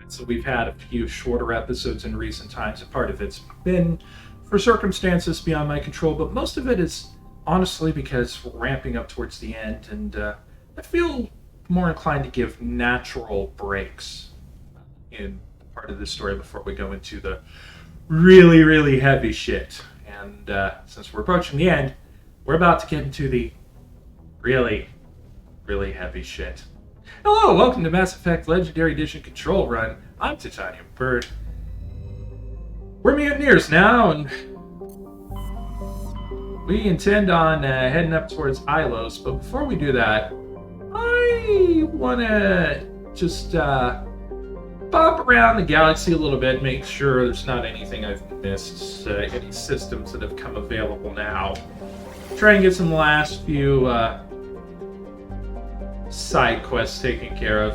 So we've had a few shorter episodes in recent times, and part of it's been for circumstances beyond my control, but most of it is honestly because we're ramping up towards the end, and I feel more inclined to give natural breaks in part of this story before we go into the really, really heavy shit. And since we're approaching the end, we're about to get into the really, really heavy shit. Hello, welcome to Mass Effect Legendary Edition Control Run. I'm Titanium Bird. We're mutineers now, and we intend on heading up towards Ilos. But before we do that, I want to just pop around the galaxy a little bit, make sure there's not anything I've missed, any systems that have come available now. Try and get some last few side quests taken care of.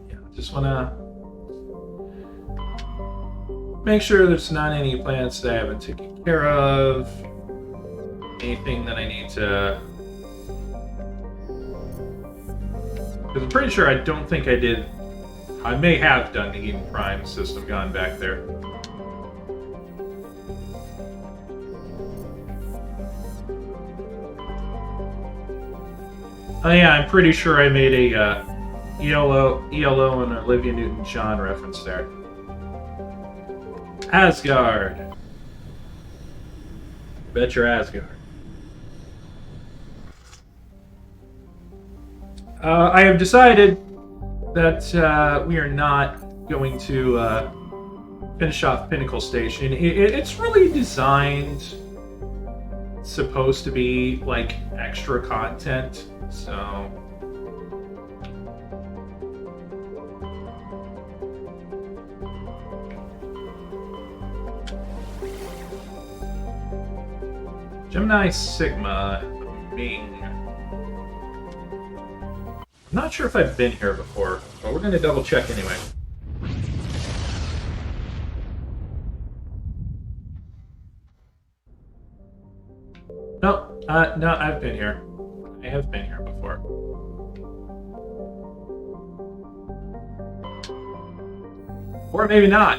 Yeah, just want to make sure there's not any planets that I haven't taken care of. Anything that I need to... Because I'm pretty sure I don't think I did... I may have done the Eden Prime system, gone back there. Oh yeah, I'm pretty sure I made a ELO and Olivia Newton-John reference there. Asgard. Bet you're Asgard. I have decided that we are not going to finish off Pinnacle Station. It's really designed, supposed to be like extra content, so... Gemini Sigma Ming. I'm not sure if I've been here before, but we're going to double check anyway. No, I've been here. I have been here before. Or maybe not.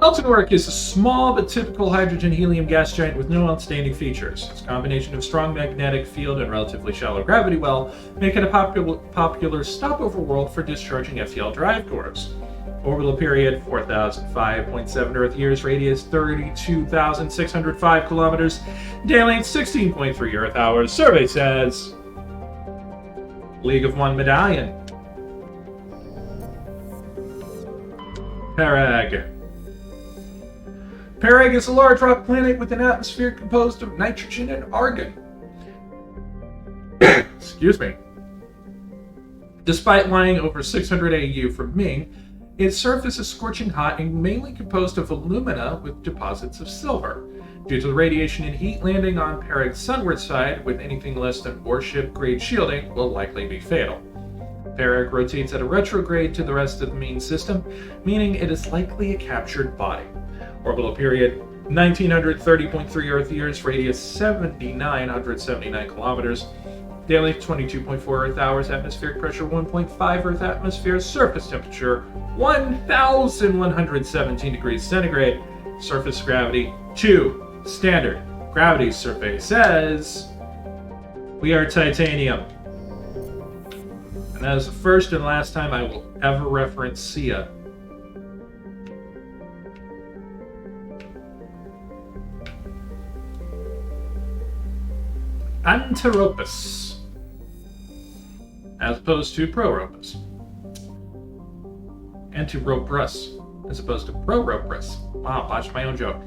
Eltonwork is a small but typical hydrogen-helium gas giant with no outstanding features. Its combination of strong magnetic field and relatively shallow gravity well make it a popular stopover world for discharging FTL drive cores. Orbital period 4,005.7 Earth years, radius 32,605 kilometers, day length 16.3 Earth hours. Survey says League of One medallion. Parag. Parag is a large rock planet with an atmosphere composed of nitrogen and argon. Excuse me. Despite lying over 600 AU from Ming, its surface is scorching hot and mainly composed of alumina with deposits of silver. Due to the radiation and heat, landing on Parag's sunward side with anything less than warship-grade shielding will likely be fatal. Parag rotates at a retrograde to the rest of the main system, meaning it is likely a captured body. Orbital period 1930.3 Earth years, radius 7,979 kilometers, daily 22.4 Earth hours, atmospheric pressure 1.5 Earth atmospheres, surface temperature 1,117 degrees centigrade, surface gravity 2, standard. Gravity survey says we are titanium. And that is the first and last time I will ever reference Sia. Anteropus, as opposed to Proropus. Anteropus, as opposed to Proropus. Wow, botched my own joke.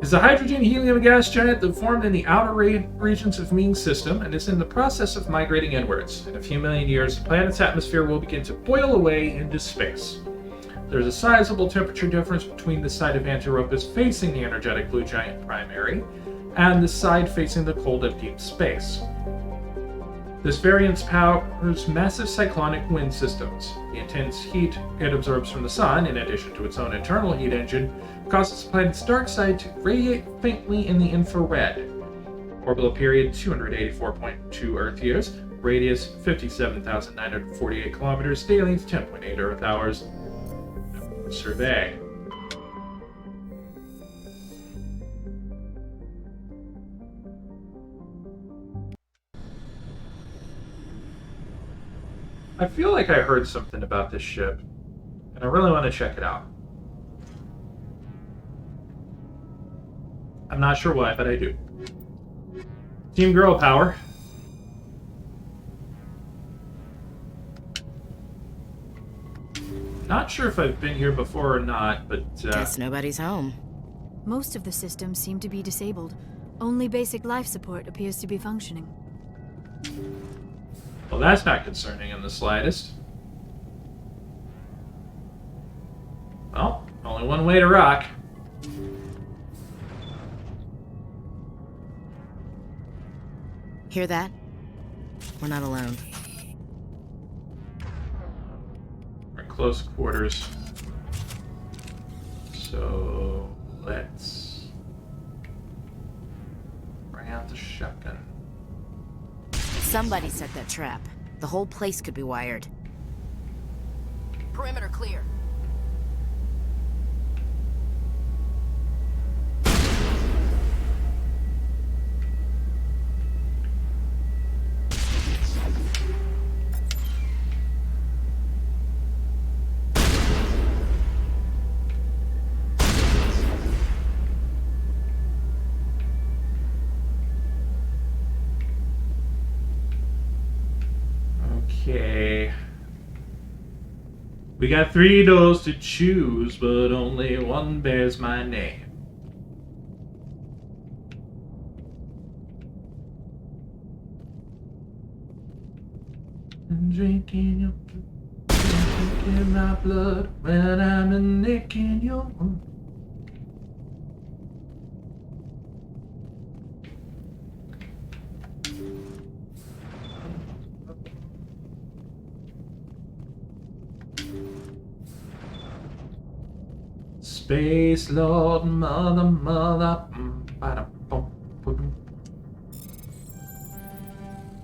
Is a hydrogen-helium gas giant that formed in the outer regions of Ming's system and is in the process of migrating inwards. In a few million years, the planet's atmosphere will begin to boil away into space. There's a sizable temperature difference between the side of Anteropus facing the energetic blue giant primary and the side facing the cold of deep space. This variant powers massive cyclonic wind systems. The intense heat it absorbs from the sun, in addition to its own internal heat engine, causes the planet's dark side to radiate faintly in the infrared. Orbital period 284.2 Earth years, radius 57,948 kilometers, day length 10.8 Earth hours. Survey. I feel like I heard something about this ship, and I really want to check it out. I'm not sure why, but I do. Team Girl Power. Not sure if I've been here before or not, but guess nobody's home. Most of the systems seem to be disabled. Only basic life support appears to be functioning. Well, that's not concerning in the slightest. Well, only one way to rock. Hear that? We're not alone. We're in close quarters. So, let's bring out the shotgun. Somebody set that trap. The whole place could be wired. Perimeter clear. Okay. We got 3 doors to choose, but only one bears my name. I'm drinking my blood when I'm a nick in your wound. Space Lord, mother.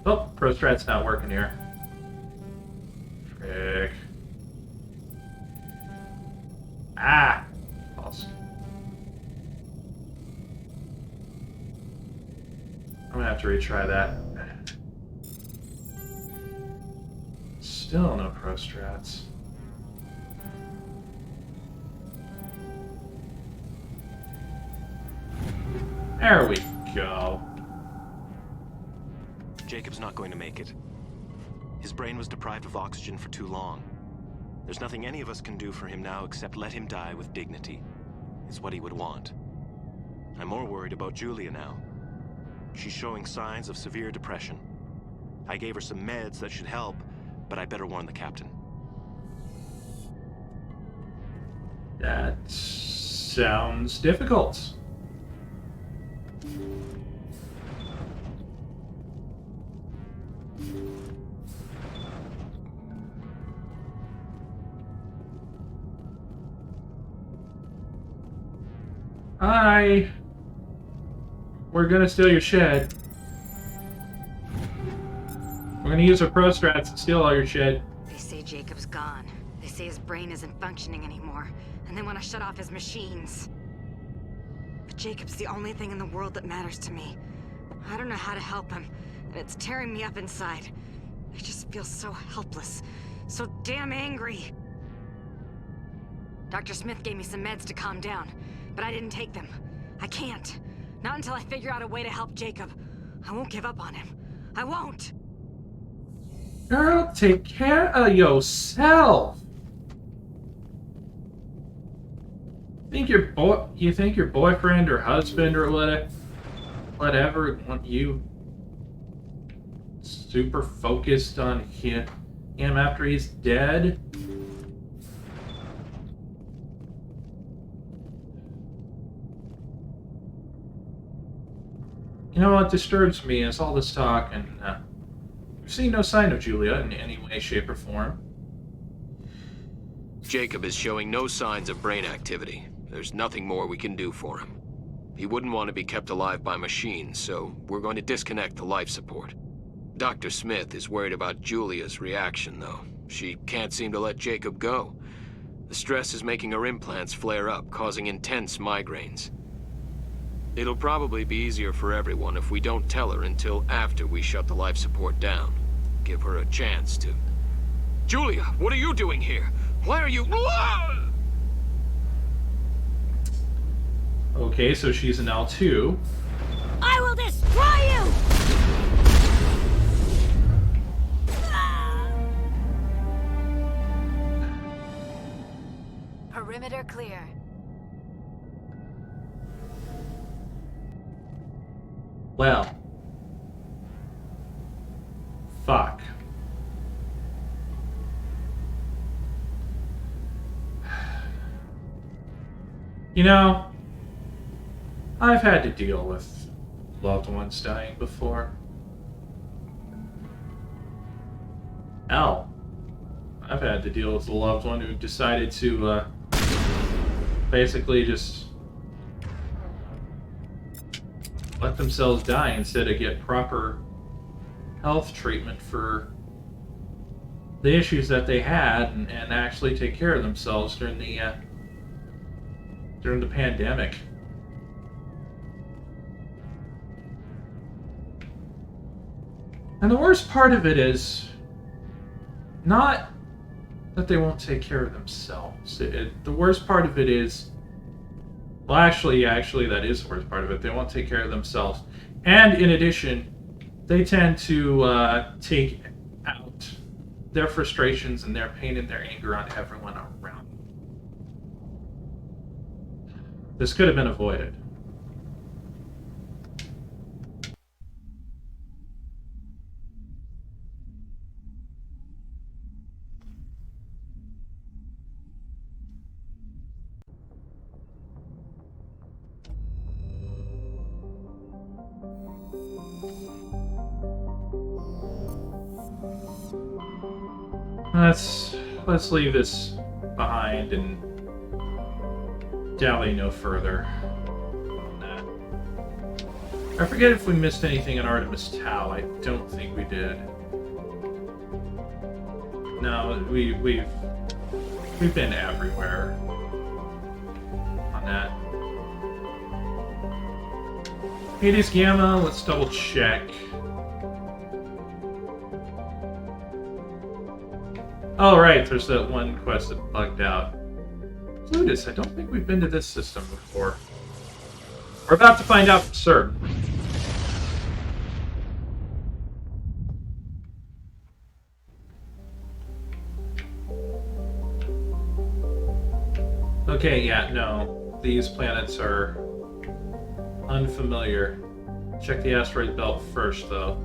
Oh, ProStrat's not working here. Frick. Ah! False. I'm gonna have to retry that. Still no ProStrats. There we go. Jacob's not going to make it. His brain was deprived of oxygen for too long. There's nothing any of us can do for him now except let him die with dignity. It's what he would want. I'm more worried about Julia now. She's showing signs of severe depression. I gave her some meds that should help, but I better warn the captain. That sounds difficult. Hi. We're gonna steal your shed. We're gonna use our ProStrats to steal all your shed. They say Jacob's gone. They say his brain isn't functioning anymore, and they want to shut off his machines. But Jacob's the only thing in the world that matters to me. I don't know how to help him, and it's tearing me up inside. I just feel so helpless, so damn angry. Dr. Smith gave me some meds to calm down, but I didn't take them. I can't. Not until I figure out a way to help Jacob. I won't give up on him. I won't! Girl, take care of yourself. You think your boyfriend or husband or whatever want you super focused on him after he's dead? You know what disturbs me is all this talk and We've seen no sign of Julia in any way, shape, or form. Jacob is showing no signs of brain activity. There's nothing more we can do for him. He wouldn't want to be kept alive by machines, so we're going to disconnect the life support. Dr. Smith is worried about Julia's reaction, though. She can't seem to let Jacob go. The stress is making her implants flare up, causing intense migraines. It'll probably be easier for everyone if we don't tell her until after we shut the life support down. Give her a chance to... Julia, what are you doing here? Why are you... Okay, so she's an L2. I will destroy you! Perimeter clear. Well. Fuck. You know, I've had to deal with loved ones dying before. Hell, I've had to deal with a loved one who decided to basically just let themselves die instead of get proper health treatment for the issues that they had and actually take care of themselves during the pandemic. And the worst part of it is not that they won't take care of themselves. The worst part of it is, well, actually, that is the worst part of it. They won't take care of themselves. And in addition, they tend to take out their frustrations and their pain and their anger on everyone around. This could have been avoided. Let's leave this behind and dally no further on that. I forget if we missed anything in Artemis Tau. I don't think we did. No, we've been everywhere on that. Hades Gamma, let's double check. Oh, right, there's that one quest that bugged out. Plutus, I don't think we've been to this system before. We're about to find out for certain. Okay, yeah, no. These planets are unfamiliar. Check the asteroid belt first, though.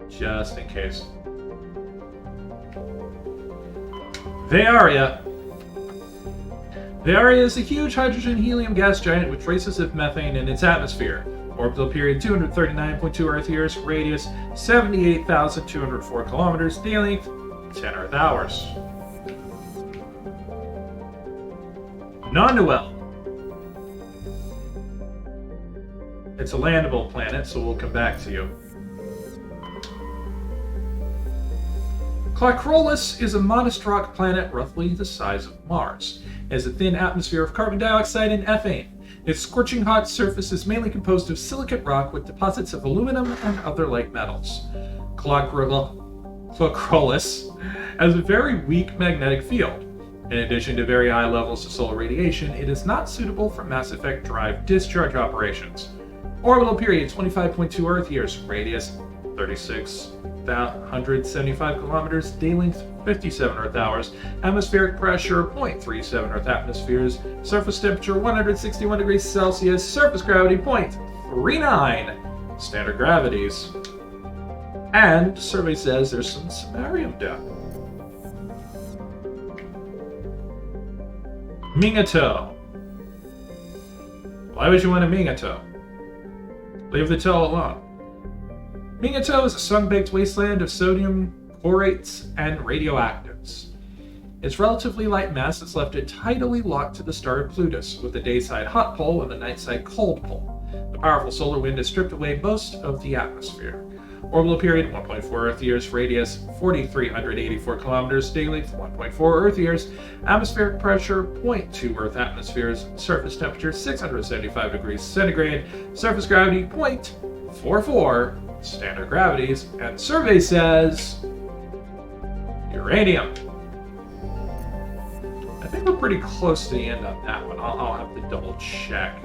Just in case. Varia. Varia is a huge hydrogen-helium gas giant with traces of methane in its atmosphere. Orbital period 239.2 Earth years, radius 78,204 kilometers, day length 10 Earth hours. Non-Noel. It's a landable planet, so we'll come back to you. Clocrolus is a modest rock planet roughly the size of Mars. It has a thin atmosphere of carbon dioxide and ethane. Its scorching hot surface is mainly composed of silicate rock with deposits of aluminum and other light metals. Clocrolus has a very weak magnetic field. In addition to very high levels of solar radiation, it is not suitable for Mass Effect drive discharge operations. Orbital period 25.2 Earth years, radius 3,675 kilometers, day length 57 Earth hours, atmospheric pressure 0.37 Earth atmospheres, surface temperature 161 degrees Celsius, surface gravity 0.39 standard gravities. And survey says there's some samarium depth. Mingato. Why would you want a Mingato? Leave the toe alone. Mingato is a sun-baked wasteland of sodium, chlorates, and radioactives. Its relatively light mass has left it tidally locked to the star Plutus, with a dayside hot pole and a nightside cold pole. The powerful solar wind has stripped away most of the atmosphere. Orbital period 1.4 Earth years, radius 4,384 kilometers, day length 1.4 Earth years, atmospheric pressure 0.2 Earth atmospheres, surface temperature 675 degrees centigrade, surface gravity 0.44 standard gravities, and survey says uranium. I think we're pretty close to the end on that one. I'll have to double check.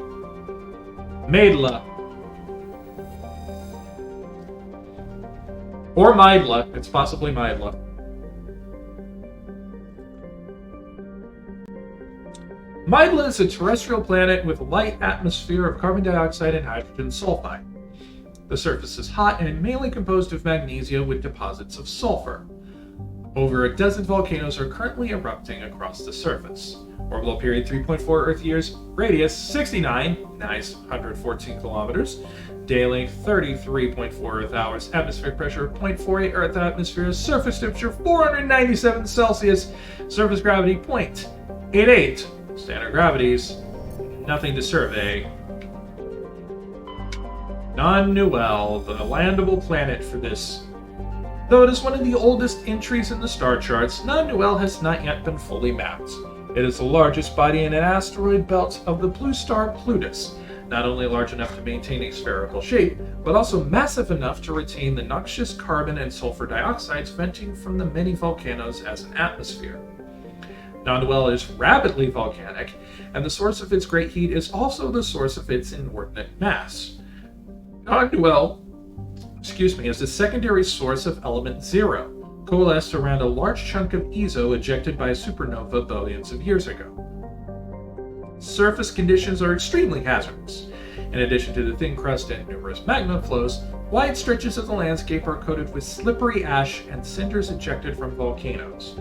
Maidla. Or Maidla. It's possibly Maidla. Maidla is a terrestrial planet with a light atmosphere of carbon dioxide and hydrogen sulfide. The surface is hot and mainly composed of magnesia with deposits of sulfur. Over a dozen volcanoes are currently erupting across the surface. Orbital period 3.4 Earth years, radius 69, nice 114 kilometers, day length 33.4 Earth hours, atmospheric pressure 0.48 Earth atmospheres, surface temperature 497 Celsius, surface gravity 0.88 standard gravities, nothing to survey. Non-Newell, the landable planet for this. Though it is one of the oldest entries in the star charts, Non-Newell has not yet been fully mapped. It is the largest body in an asteroid belt of the blue star Plutus, not only large enough to maintain a spherical shape, but also massive enough to retain the noxious carbon and sulfur dioxides venting from the many volcanoes as an atmosphere. Non-Newell is rapidly volcanic, and the source of its great heat is also the source of its inordinate mass. Non-Newell, is the secondary source of element zero, coalesced around a large chunk of EZO ejected by a supernova billions of years ago. Surface conditions are extremely hazardous. In addition to the thin crust and numerous magma flows, wide stretches of the landscape are coated with slippery ash and cinders ejected from volcanoes.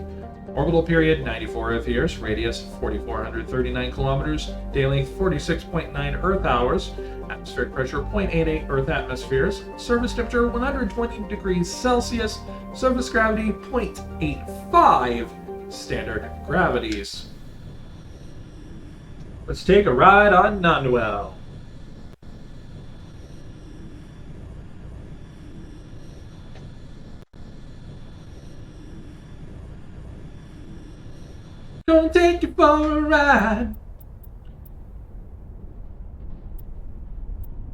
Orbital period 94 Earth years, radius 4,439 kilometers, day length 46.9 Earth hours, atmospheric pressure 0.88 Earth atmospheres, surface temperature 120 degrees Celsius, surface gravity 0.85 standard gravities. Let's take a ride on Non-Newell. Gonna take you for a ride.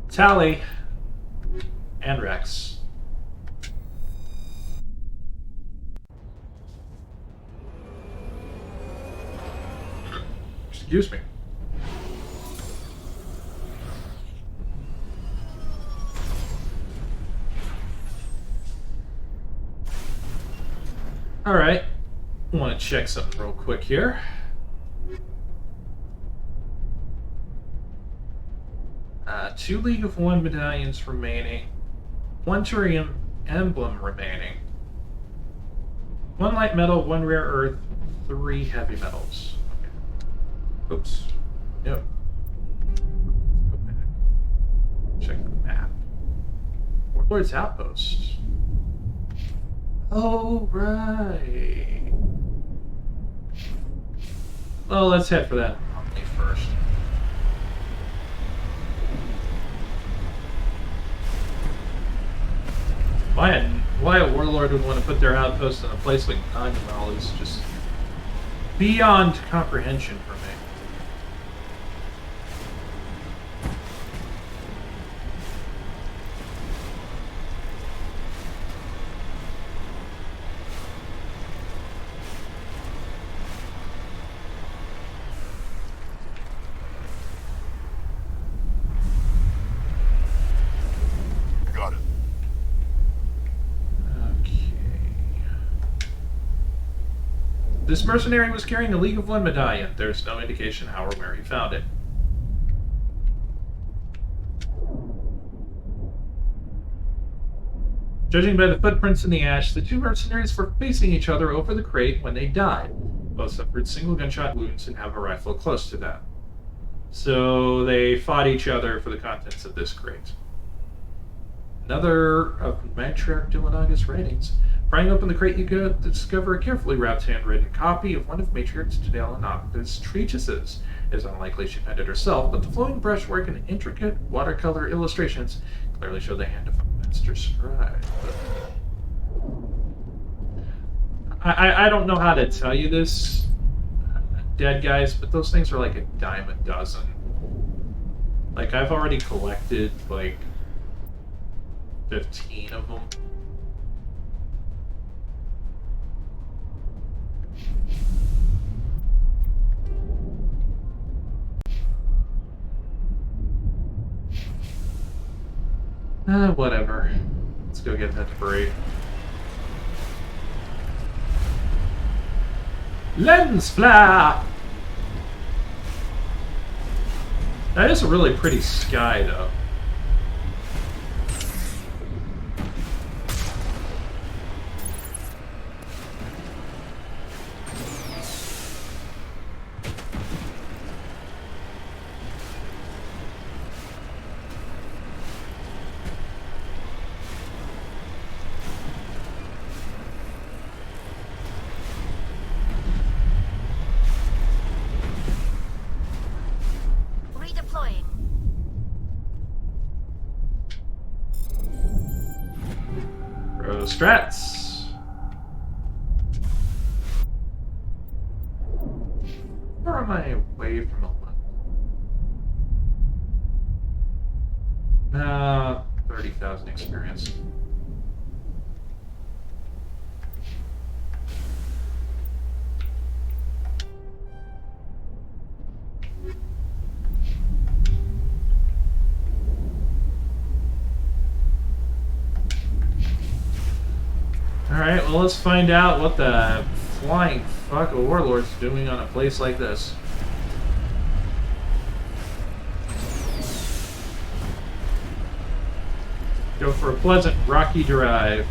Tally and Rex. Excuse me. All right. I want to check something real quick here. Two League of One medallions remaining. One Turium emblem remaining. One light metal, one rare earth, 3 heavy metals. Okay. Oops. No. Go back. Check the map. Warlord's Outpost. Oh, right. Well, let's head for that anomaly first. Why a warlord would want to put their outpost in a place like Non-Newell is just beyond comprehension for me. This mercenary was carrying a League of One medallion. There's no indication how or where he found it. Judging by the footprints in the ash, the two mercenaries were facing each other over the crate when they died. Both suffered single gunshot wounds and have a rifle close to them. So they fought each other for the contents of this crate. Another of Matriarch Dilanaga's writings. Prying open the crate, you discover a carefully wrapped handwritten copy of one of Matriarch Dilanaga's treatises. It is unlikely she penned it herself, but the flowing brushwork and intricate watercolor illustrations clearly show the hand of a master scribe. I don't know how to tell you this, dead guys, but those things are like a dime a dozen. Like, I've already collected, like, 15 of them. Whatever. Let's go get that debris. Lens flare! That is a really pretty sky, though. Redeploying. Strats. Where am I away from a level? 30,000 experience. Alright, well, let's find out what the flying fuck a warlord's doing on a place like this. Go for a pleasant rocky drive.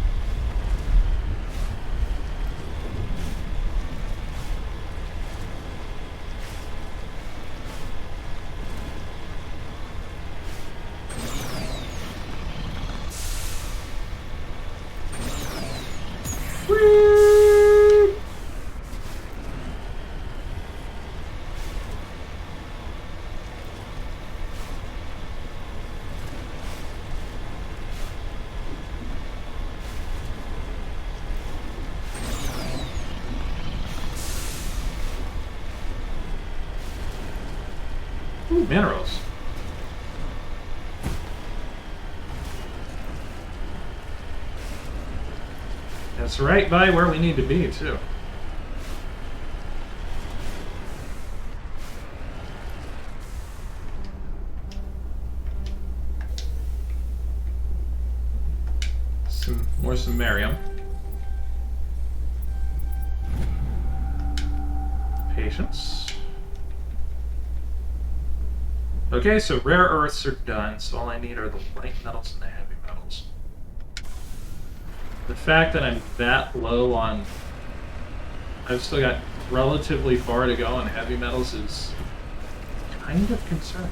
Ooh, minerals. That's right by where we need to be, too. Some more samarium. Patience. Okay, so rare earths are done, so all I need are the light metals and the heavy metals. The fact that I'm that low on... I've still got relatively far to go on heavy metals is kind of concerning.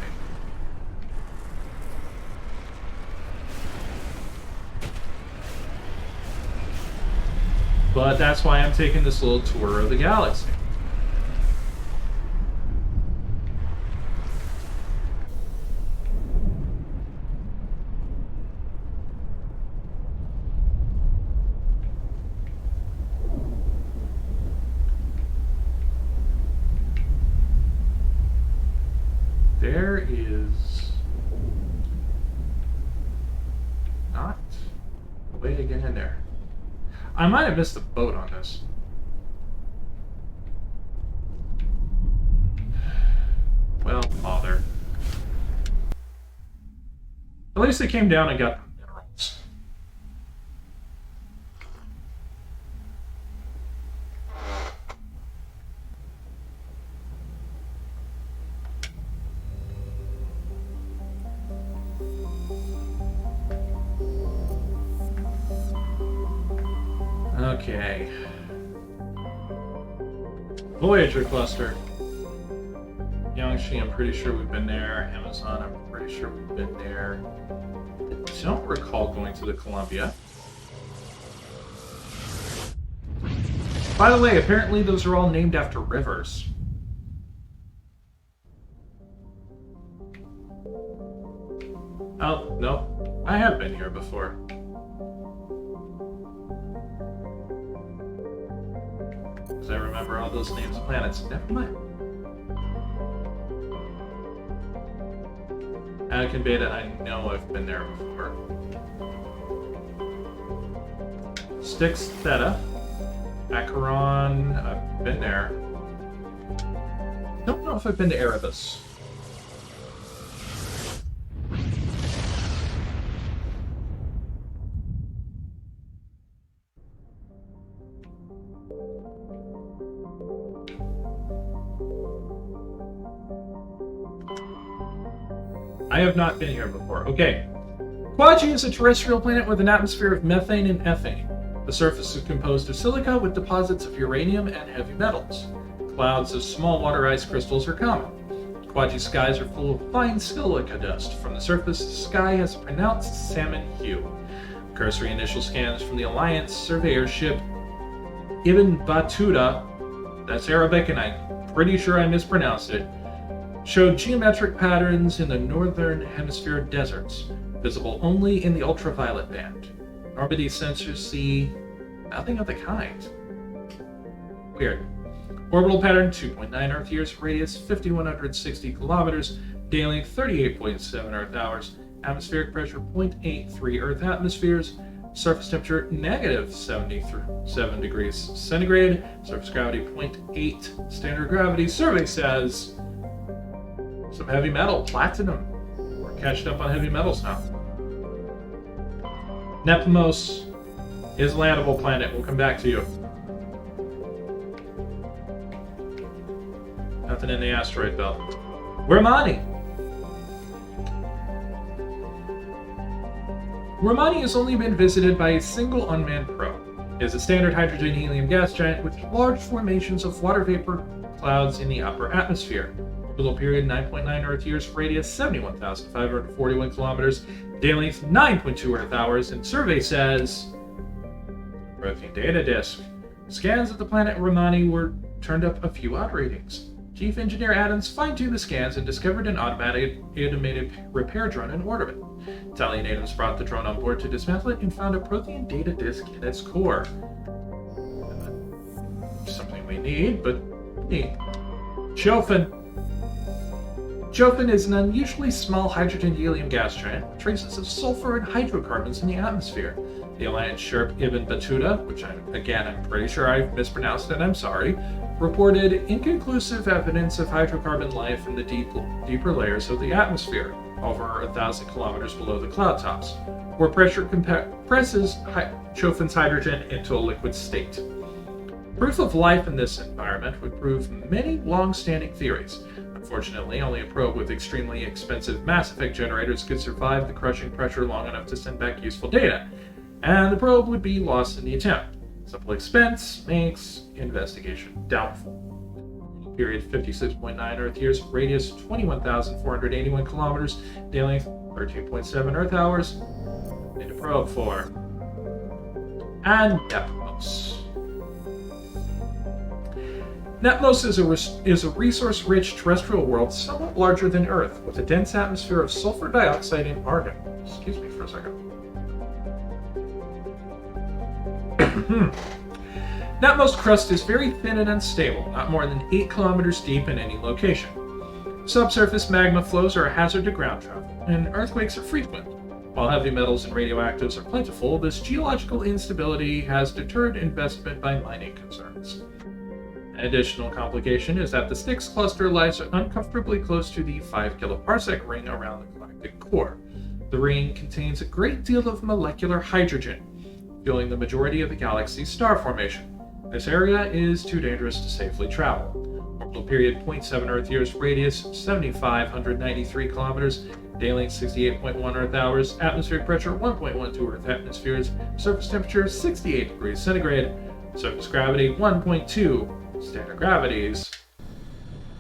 But that's why I'm taking this little tour of the galaxy. There is not a way to get in there. I might have missed the boat on this. Well, bother. At least they came down and got the minerals. Okay. Voyager cluster. Yangshi, I'm pretty sure we've been there. Amazon, I'm pretty sure we've been there. The don't recall going to the Columbia. By the way, apparently those are all named after rivers. Oh, no. I have been here before. Because I remember all those names of planets. Never mind. Anakin Beta, I know I've been there before. Styx Theta. Acheron, I've been there. Don't know if I've been to Erebus. I have not been here before. Okay. Quaji is a terrestrial planet with an atmosphere of methane and ethane. The surface is composed of silica with deposits of uranium and heavy metals. Clouds of small water ice crystals are common. Quaji's skies are full of fine silica dust. From the surface, the sky has a pronounced salmon hue. Cursory initial scans from the Alliance surveyor ship Ibn Battuta, that's Arabic and I'm pretty sure I mispronounced it, showed geometric patterns in the northern hemisphere deserts, visible only in the ultraviolet band. Normandy sensors see nothing of the kind. Weird. Orbital pattern 2.9 Earth years, radius 5,160 kilometers, day length 38.7 Earth hours, atmospheric pressure 0.83 Earth atmospheres, surface temperature negative 77 degrees centigrade, surface gravity 0.8, standard gravity. Survey says some heavy metal, platinum. We're catching up on heavy metals now. Nepmos is a landable planet. We'll come back to you. Nothing in the asteroid belt. Romani. Romani has only been visited by a single unmanned probe. It is a standard hydrogen-helium gas giant with large formations of water vapor clouds in the upper atmosphere. Orbital period 9.9 Earth years, radius 71,541 kilometers, day length 9.2 Earth hours, and survey says Protein data disk. Scans of the planet Romani were turned up a few odd readings. Chief Engineer Adams fine-tuned the scans and discovered an automated repair drone in orbit. Italian natives brought the drone on board to dismantle it and found a protein data disk in its core. Something we need, but neat. Chofin. Chofin is an unusually small hydrogen-helium gas giant with traces of sulfur and hydrocarbons in the atmosphere. The Alliance ship Ibn Battuta, which I'm pretty sure I've mispronounced and I'm sorry, reported inconclusive evidence of hydrocarbon life in the deeper layers of the atmosphere, over 1,000 kilometers below the cloud tops, where pressure compresses Chofin's hydrogen into a liquid state. Proof of life in this environment would prove many long-standing theories. Unfortunately, only a probe with extremely expensive mass effect generators could survive the crushing pressure long enough to send back useful data, and the probe would be lost in the attempt. Simple expense makes investigation doubtful. Period 56.9 Earth years, radius 21,481 kilometers, day length 13.7 Earth hours. Need a probe for. And Nepmos. Nepmos is a resource-rich terrestrial world somewhat larger than Earth, with a dense atmosphere of sulfur dioxide and argon. Excuse me for a second. Nepmos crust is very thin and unstable, not more than 8 kilometers deep in any location. Subsurface magma flows are a hazard to ground travel, and earthquakes are frequent. While heavy metals and radioactives are plentiful, this geological instability has deterred investment by mining concerns. An additional complication is that the Styx cluster lies uncomfortably close to the 5 kiloparsec ring around the galactic core. The ring contains a great deal of molecular hydrogen, fueling the majority of the galaxy's star formation. This area is too dangerous to safely travel. Orbital period 0.7 Earth years, radius 7,593 kilometers, day length 68.1 Earth hours, atmospheric pressure 1.12 Earth atmospheres, surface temperature 68 degrees centigrade, surface gravity 1.2, standard gravities.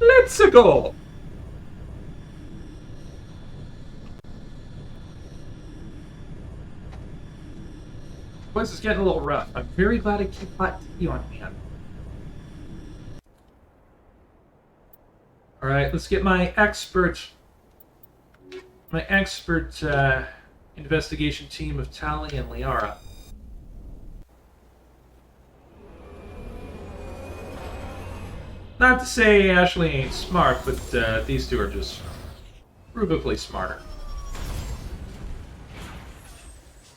Let's go! Boys, it's getting a little rough. I'm very glad I keep hot tea on hand. Alright, let's get my expert investigation team of Tali and Liara. Not to say Ashley ain't smart, but these two are just provably smarter.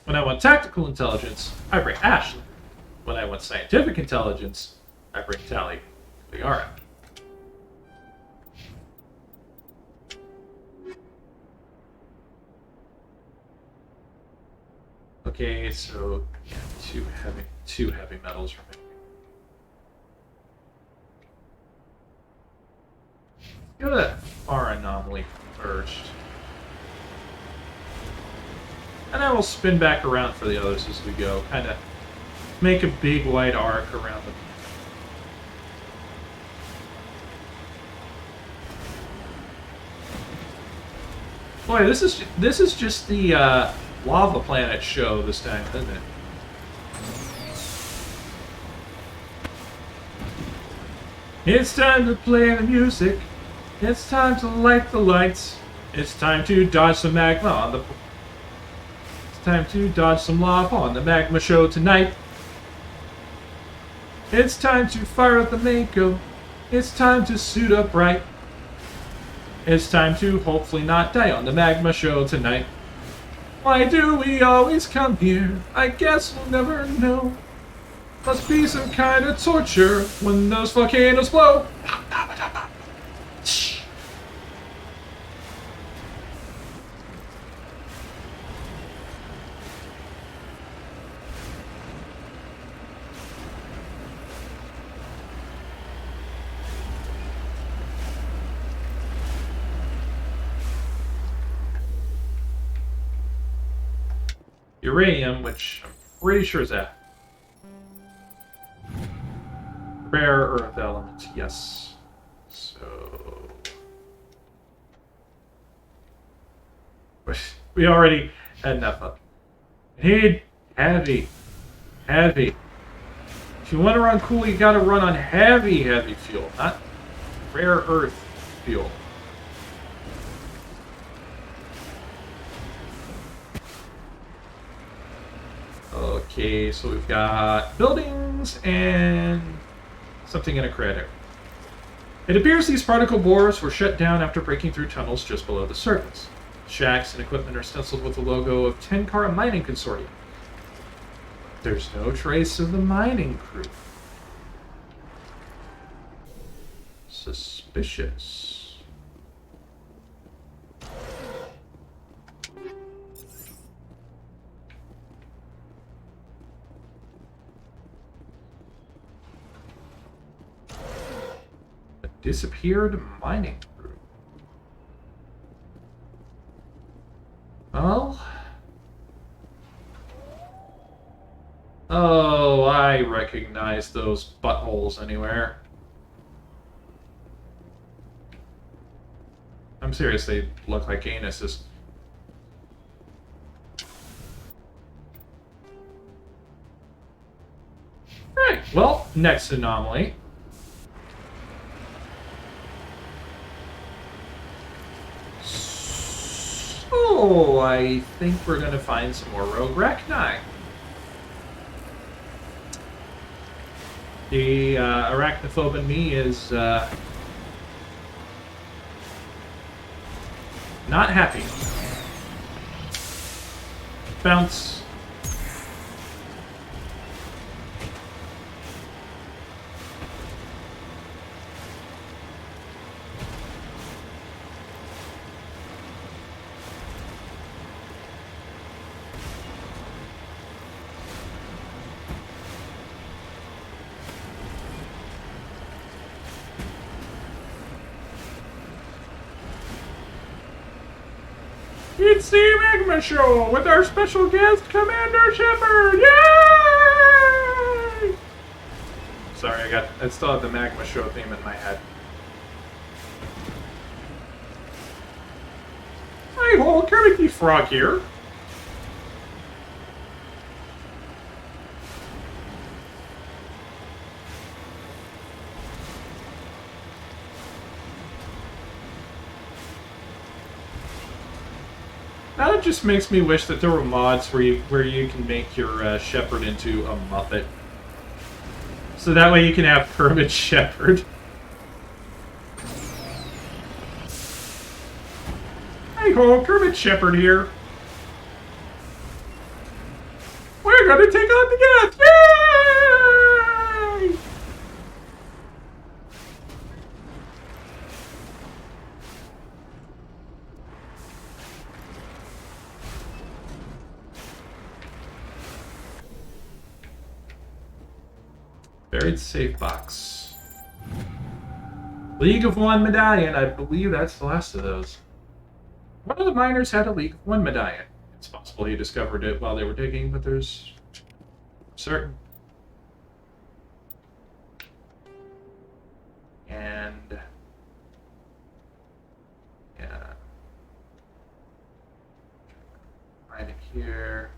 When I want tactical intelligence, I bring Ashley. When I want scientific intelligence, I bring Tali and Liara. Okay, so yeah, two heavy metals remaining. Go to that far anomaly first. And I will spin back around for the others as we go. Kind of make a big wide arc around them. Boy, this is just the lava planet show this time, isn't it? It's time to play the music. It's time to light the lights. It's time to dodge some magma on the... It's time to dodge some lava on the magma show tonight. It's time to fire up the Mako. It's time to suit up right. It's time to hopefully not die on the magma show tonight. Why do we always come here? I guess we'll never know. Must be some kind of torture when those volcanoes blow. Uranium, which I'm pretty sure is that. Rare earth element, yes. So... we already had enough of it. Need heavy. Heavy. If you want to run cool, you gotta run on heavy fuel, not rare earth fuel. Okay, so we've got buildings and something in a crater. It appears these particle borers were shut down after breaking through tunnels just below the surface. Shacks and equipment are stenciled with the logo of Tenkara Mining Consortium. There's no trace of the mining crew. Suspicious. Disappeared mining crew. Well... oh, I recognize those buttholes anywhere. I'm serious, they look like anuses. Right, well, next anomaly. Oh, I think we're going to find some more rogue Rachni. The arachnophobe in me is not happy. Bounce. It's the Magma Show with our special guest, Commander Shepard! Yay! Sorry, I still have the Magma Show theme in my head. Hi, Kermit the Frog here. Now it just makes me wish that there were mods where you can make your Shepard into a Muppet. So that way you can have Kermit Shepard. Hey ho, Kermit Shepard here. We're gonna take on the Geth! Yay! Buried safe box. League of One medallion. I believe that's the last of those. One of the miners had a League of One medallion. It's possible he discovered it while they were digging, but there's certain. And yeah, find it here.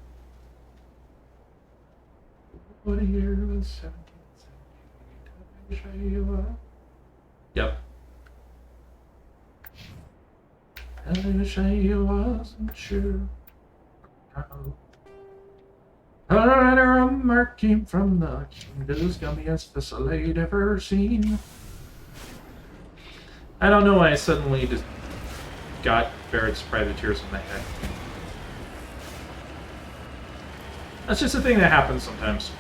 What a year was 1778. Yep. I wish I wasn't sure. A letter of mark came from the kingdom's gummiest vessel I'd ever seen. I don't know why I suddenly just got Barrett's Privateers in my head. That's just a thing that happens sometimes.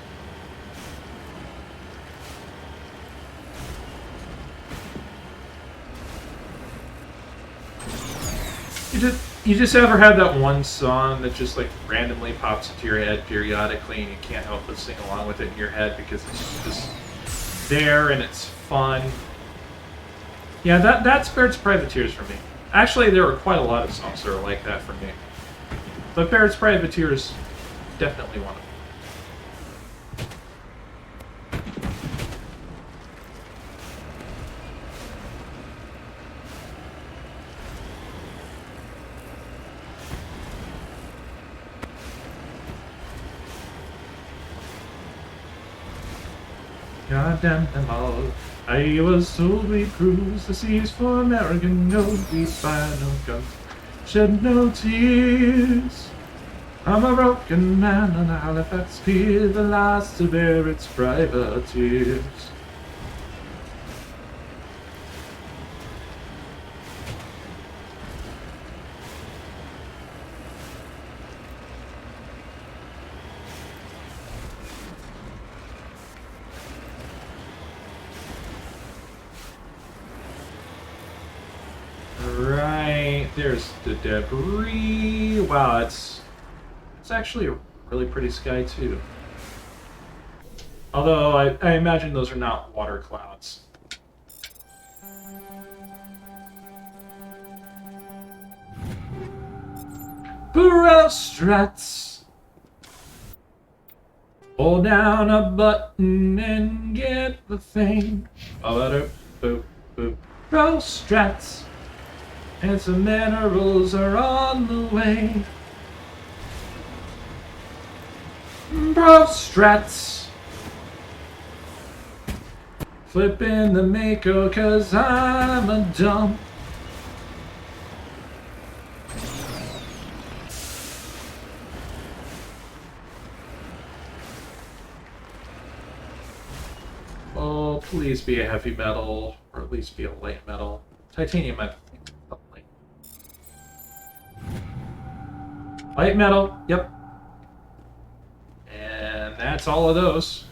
You just ever had that one song that just like randomly pops into your head periodically and you can't help but sing along with it in your head because it's just there and it's fun. Yeah, that's Barrett's Privateers for me. Actually, there are quite a lot of songs that are like that for me. But Barrett's Privateers, definitely one of them. God damn them all. I was told we cruise the seas for American gold. We fire no guns, shed no tears. I'm a broken man on Halifax Pier, the last to bear its privateers. Right, there's the debris. Wow, it's actually a really pretty sky too. Although I imagine those are not water clouds. Burrell struts. Hold down a button and get the thing. Burrell struts. And some minerals are on the way. Bro strats. Flipping the Mako cause I'm a dump. Oh, please be a heavy metal, or at least be a light metal. Titanium, I think. Light metal, yep. And that's all of those.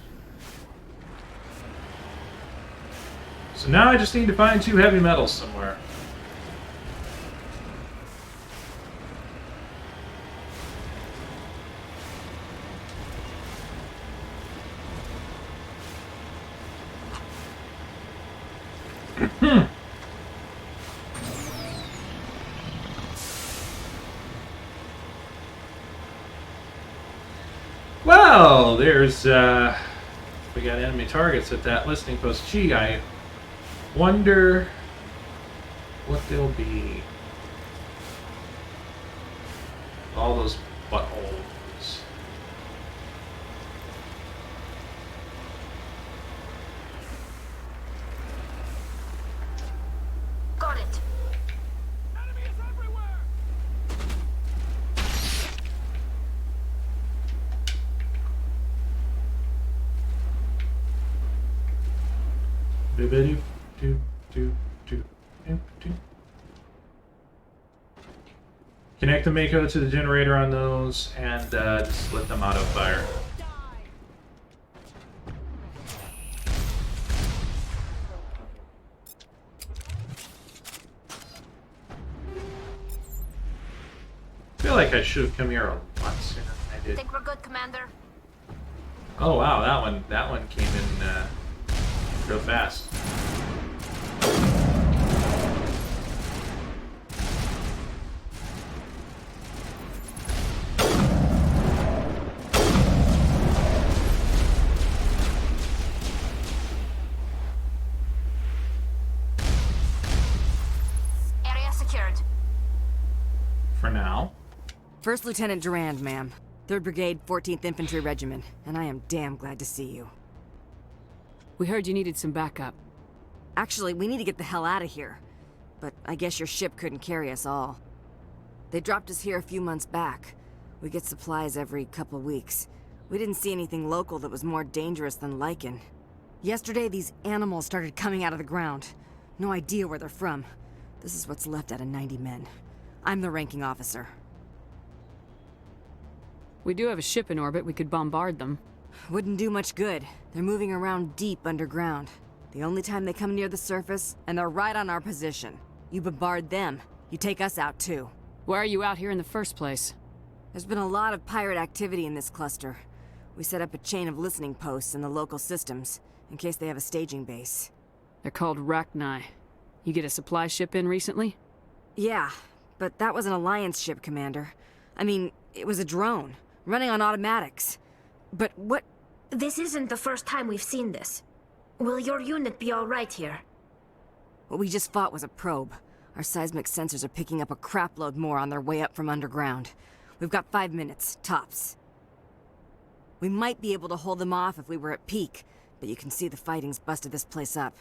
So now I just need to find 2 heavy metals somewhere. Well, there's, we got enemy targets at that listening post. Gee, I wonder what they'll be. All those buttholes. Got it. Connect the Mako to the generator on those and just let them auto fire. I feel like I should have come here a lot sooner than I did. Think we're good, Commander? Oh wow, that one came in real fast. Area secured. For now. First Lieutenant Durand, ma'am. 3rd Brigade, 14th Infantry Regiment, and I am damn glad to see you. We heard you needed some backup. Actually, we need to get the hell out of here. But I guess your ship couldn't carry us all. They dropped us here a few months back. We get supplies every couple weeks. We didn't see anything local that was more dangerous than lichen. Yesterday, these animals started coming out of the ground. No idea where they're from. This is what's left out of 90 men. I'm the ranking officer. We do have a ship in orbit. We could bombard them. Wouldn't do much good. They're moving around deep underground. The only time they come near the surface, and they're right on our position. You bombard them, you take us out too. Why are you out here in the first place? There's been a lot of pirate activity in this cluster. We set up a chain of listening posts in the local systems, in case they have a staging base. They're called Rachni. You get a supply ship in recently? Yeah, but that was an Alliance ship, Commander. I mean, it was a drone, running on automatics. But what... This isn't the first time we've seen this. Will your unit be all right here? What we just fought was a probe. Our seismic sensors are picking up a crapload more on their way up from underground. We've got 5 minutes, tops. We might be able to hold them off if we were at peak, but you can see the fighting's busted this place up.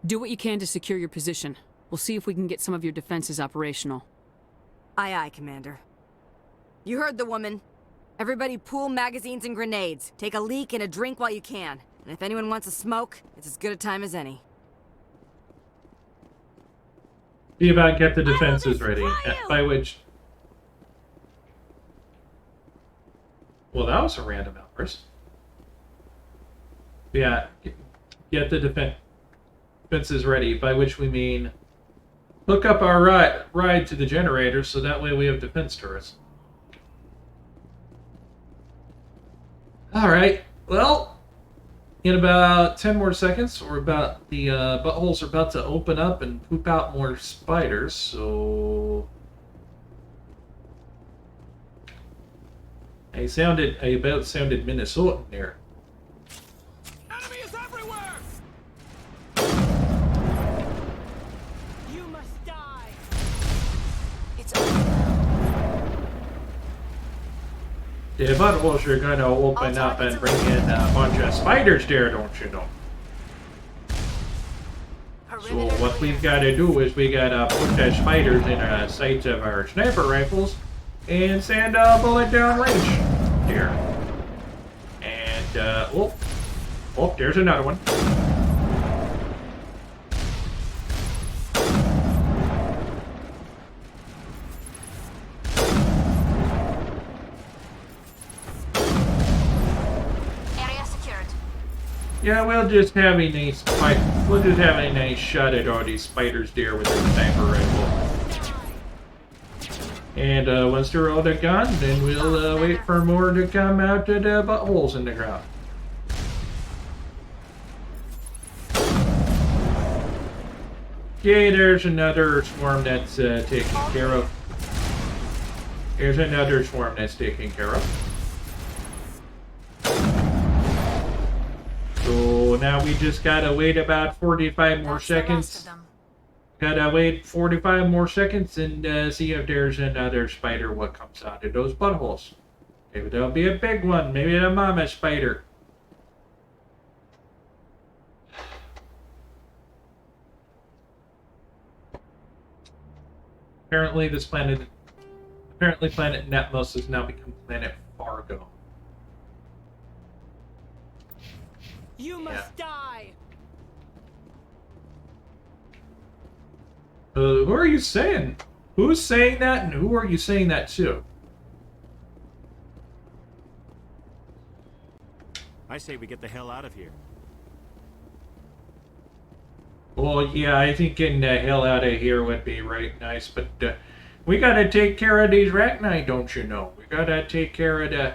Do what you can to secure your position. We'll see if we can get some of your defenses operational. Aye, aye, Commander. You heard the woman. Everybody pool magazines and grenades. Take a leak and a drink while you can. And if anyone wants a smoke, it's as good a time as any. Be about get the defenses ready. By which... Well, that was a random outburst. Yeah, get the defenses ready, by which we mean hook up our ride to the generator so that way we have defense turrets. Alright, well, in about 10 more seconds, the buttholes are about to open up and poop out more spiders, so... I about sounded Minnesotan there. Enemy is everywhere! You must die! It's The buttholes are gonna open up and bring in a bunch of spiders there, don't you know? So what we've got to do is we gotta put the spiders in the sights of our sniper rifles and send a bullet down range here. And oh, there's another one. Area secured. Yeah, we'll just have a nice shot at all these spiders there with the sniper rifle. And once they're all gone, then we'll wait for more to come out of the buttholes in the ground. Okay, there's another swarm that's taken care of. Here's another swarm that's taken care of. So now we just gotta wait about 45 more seconds. Gotta wait 45 more seconds and see if there's another spider what comes out of those buttholes. Maybe there'll be a big one. Maybe a mama spider. Apparently planet Netmos has now become planet Fargo. You must die! Who are you saying? Who's saying that, and who are you saying that to? I say we get the hell out of here. Well, yeah, I think getting the hell out of here would be right nice, but we gotta take care of these arachni, don't you know? We gotta take care of the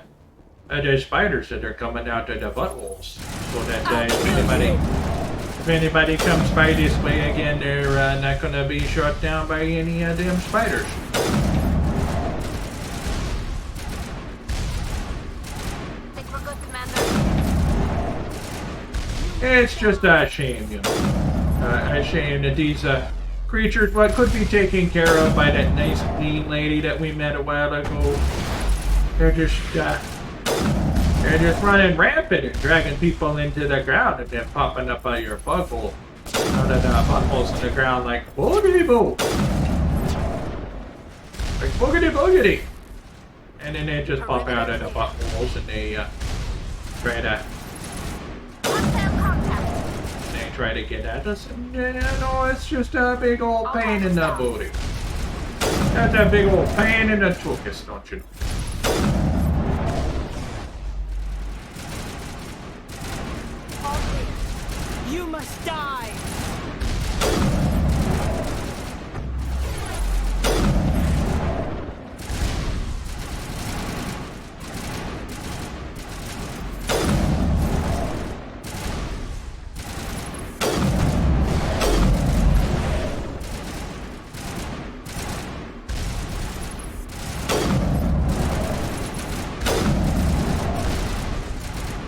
spiders that are coming out of the buttholes, so that if anybody comes by this way again, they're not gonna be shot down by any of them spiders. Think we're good, Commander? It's just a shame, you know. A shame that these creatures, what could be taken care of by that nice clean lady that we met a while ago, they're just running rampant and dragging people into the ground and then popping up out of your butthole, out of the buttholes in the ground like boogity boo, like boogity boogity, and then they just pop out of the buttholes and they try to. Try to get at us, and no, it's just a big old pain in the booty. That's a big old pain in the tuchus, don't you know? You must die!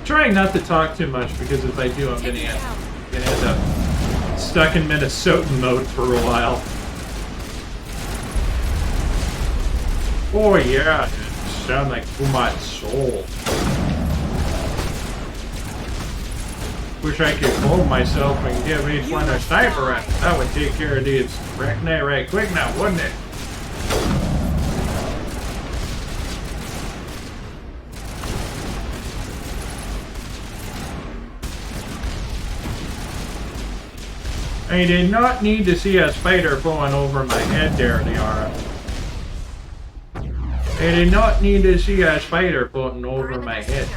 Trying not to talk too much because if I do, I'm gonna end up stuck in Minnesotan mode for a while. Oh yeah, dude. Sound like Pumat Soul. Wish I could clone myself and give each one a sniper rifle. That would take care of these arachni right quick now, wouldn't it? I did not need to see a spider going over my head there, Liara. I did not need to see a spider floating over my head.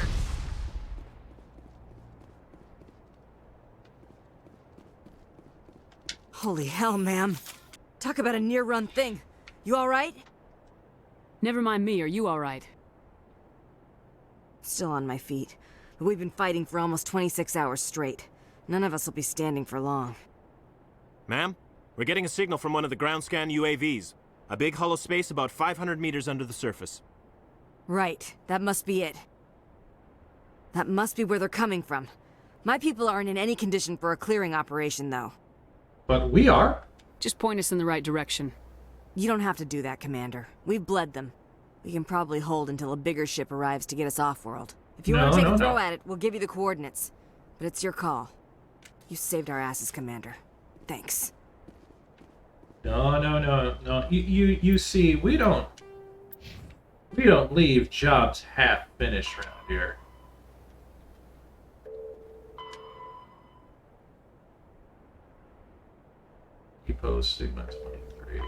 Holy hell, ma'am. Talk about a near-run thing. You alright? Never mind me, are you alright? Still on my feet. But we've been fighting for almost 26 hours straight. None of us will be standing for long. Ma'am, we're getting a signal from one of the ground scan UAVs. A big hollow space about 500 meters under the surface. Right. That must be it. That must be where they're coming from. My people aren't in any condition for a clearing operation, though. But we are. Just point us in the right direction. You don't have to do that, Commander. We've bled them. We can probably hold until a bigger ship arrives to get us off-world. If you want to take a throw at it, we'll give you the coordinates. But it's your call. You saved our asses, Commander. Thanks. No. You see, we don't leave jobs half finished around here. Depot Sigma 23.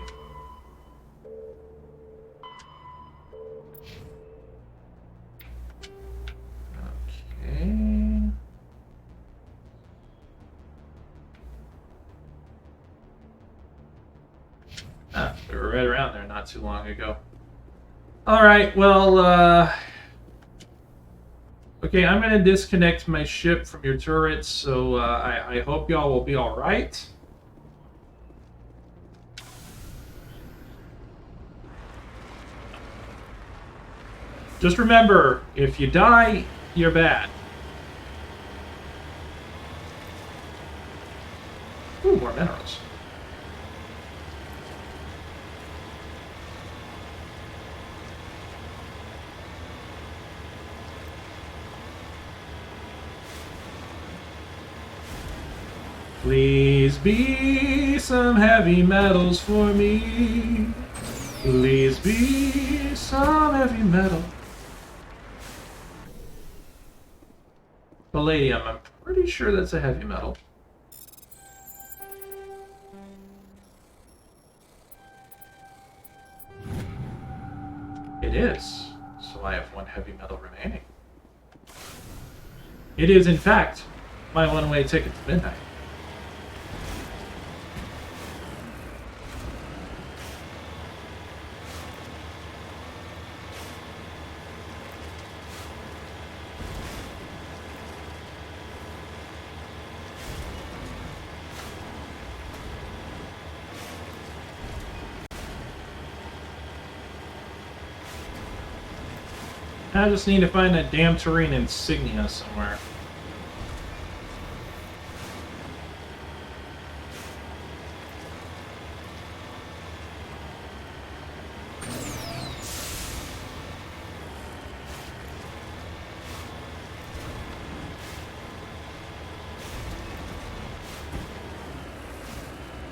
Okay. Ah, we were right around there not too long ago. Alright, well, okay, I'm gonna disconnect my ship from your turrets, so I hope y'all will be alright. Just remember, if you die, you're bad. Ooh, more minerals. Please be some heavy metals for me. Please be some heavy metal. Palladium, I'm pretty sure that's a heavy metal. it is. So I have one heavy metal remaining. It is, in fact, my one-way ticket to midnight. I just need to find that damn terrain insignia somewhere.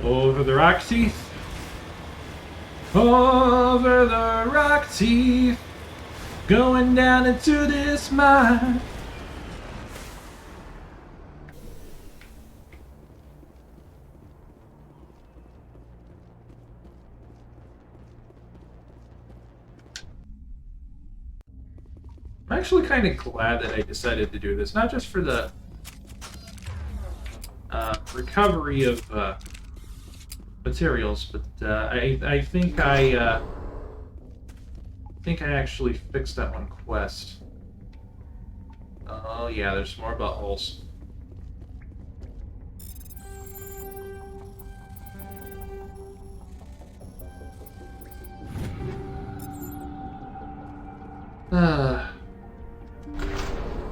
Over the rock teeth. Over the rock teeth. Going down into this mine. I'm actually kind of glad that I decided to do this, not just for the recovery of materials, but I think I actually fixed that one quest. Oh yeah, there's more buttholes.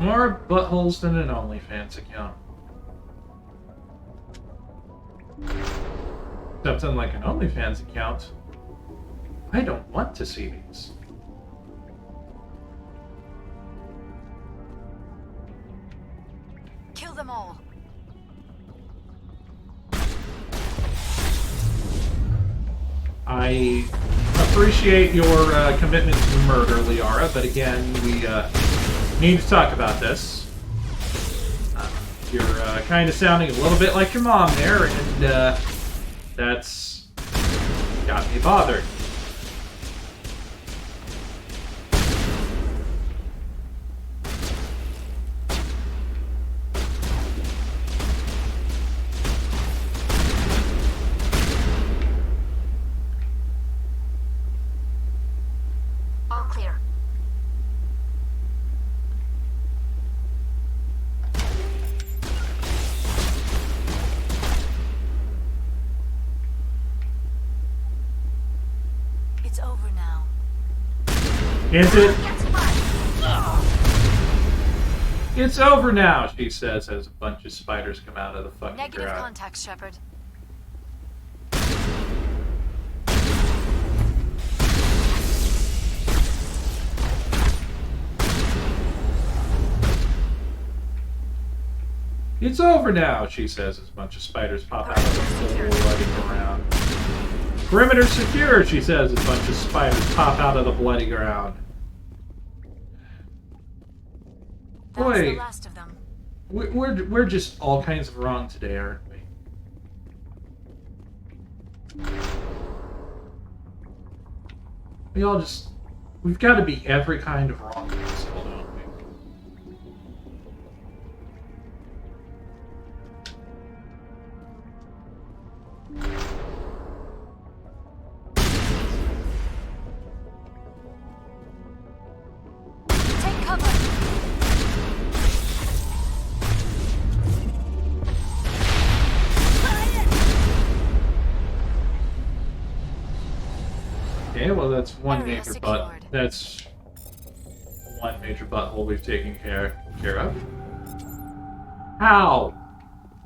More buttholes than an OnlyFans account. Except unlike an OnlyFans account, I don't want to see these. Kill them all. I appreciate your commitment to murder, Liara, but again, we need to talk about this. You're kind of sounding a little bit like your mom there, and that's got me bothered. All clear. It's over now. Is it? It's over now, she says as a bunch of spiders come out of the fucking Negative ground. contact, Shepard. It's over now, she says as a bunch of spiders pop out of the bloody ground. Perimeter secure, she says as a bunch of spiders pop out of the bloody ground. That's Boy, the last of them. we're just all kinds of wrong today, aren't we? We've got to be every kind of wrong possible, don't we? Take cover. Okay, well that's one Area major secured. that's one major butthole we've taken care of. How?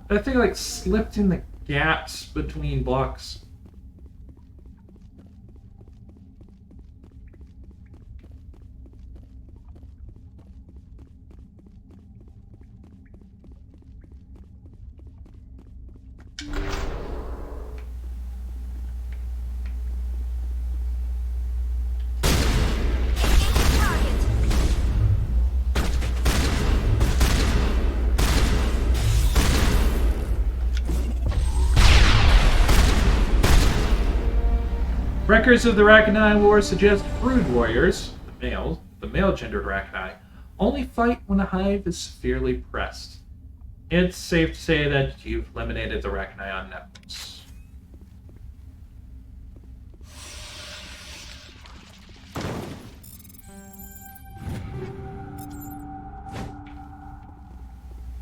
That thing like slipped in the gaps between blocks. Records of the Rakanai War suggest Brood warriors, the male-gendered Arachni, only fight when a hive is severely pressed. It's safe to say that you've eliminated the Arachni on networks.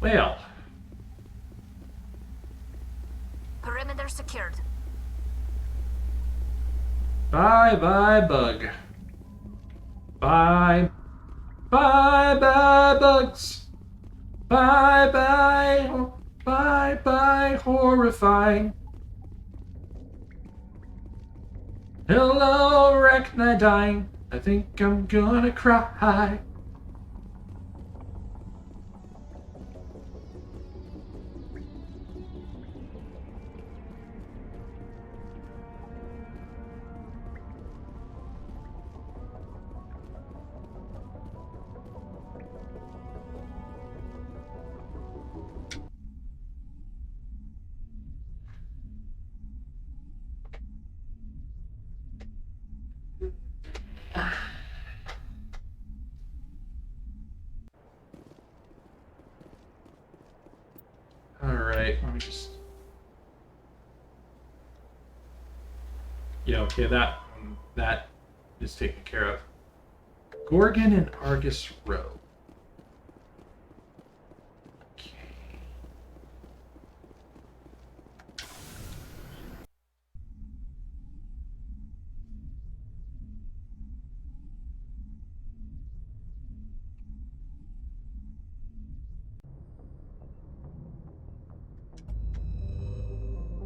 Well, Perimeter secured. bye-bye, bug. Bye. Bye-bye, bugs. Bye-bye. Bye-bye, horrifying. Hello, Arachni dying. I think I'm gonna cry. Alright, let me just... Yeah, okay, that is taken care of. Gorgon and Argus Row. Okay.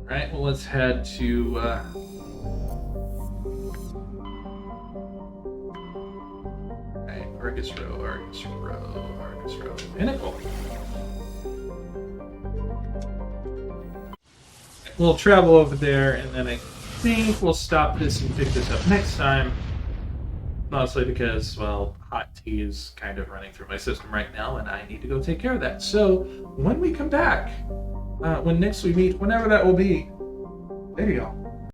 Alright, well, let's head to, Alright, Argus Row, Argus Row, Argus Row. Pinnacle. We'll travel over there, and then I think we'll stop this and pick this up next time. Mostly because, well, hot tea is kind of running through my system right now, and I need to go take care of that. So, when we come back, when next we meet, whenever that will be, there you go.